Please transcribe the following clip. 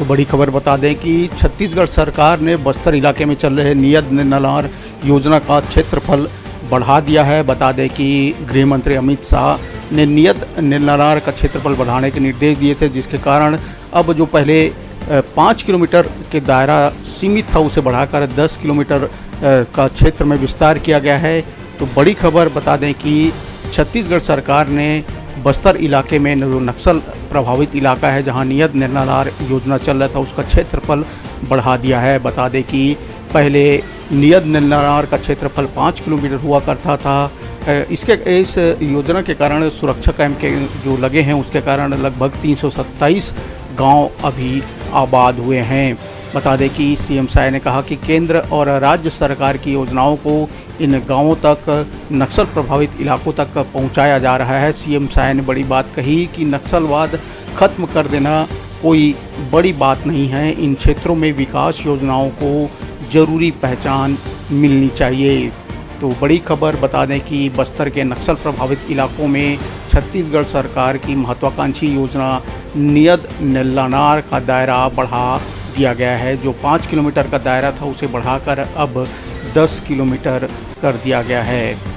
तो बड़ी खबर बता दें कि छत्तीसगढ़ सरकार ने बस्तर इलाके में चल रहे नियत निर्नलार योजना का क्षेत्रफल बढ़ा दिया है। बता दें कि गृह मंत्री अमित शाह ने नियत निर्नलार का क्षेत्रफल बढ़ाने के निर्देश दिए थे, जिसके कारण अब जो पहले 5 किलोमीटर के दायरा सीमित था उसे बढ़ाकर 10 किलोमीटर का क्षेत्र में विस्तार किया गया है। तो बड़ी खबर बता दें कि छत्तीसगढ़ सरकार ने बस्तर इलाके में जो नक्सल प्रभावित इलाका है, जहां नियत निर्नलार योजना चल रहा था, उसका क्षेत्रफल बढ़ा दिया है। बता दें कि पहले नियत निर्नलार का क्षेत्रफल 5 किलोमीटर हुआ करता था। इस योजना के कारण सुरक्षा कैंप के जो लगे हैं उसके कारण लगभग 327 गांव अभी आबाद हुए हैं। बता दें कि सीएम शाह ने कहा कि केंद्र और राज्य सरकार की योजनाओं को इन गांवों तक, नक्सल प्रभावित इलाकों तक पहुंचाया जा रहा है। सीएम शाह ने बड़ी बात कही कि नक्सलवाद खत्म कर देना कोई बड़ी बात नहीं है, इन क्षेत्रों में विकास योजनाओं को जरूरी पहचान मिलनी चाहिए। तो बड़ी खबर बता दें कि बस्तर के नक्सल प्रभावित इलाकों में छत्तीसगढ़ सरकार की महत्वाकांक्षी योजना नियत निर्नलार का दायरा बढ़ा दिया गया है। जो 5 किलोमीटर का दायरा था उसे बढ़ाकर अब 10 किलोमीटर कर दिया गया है।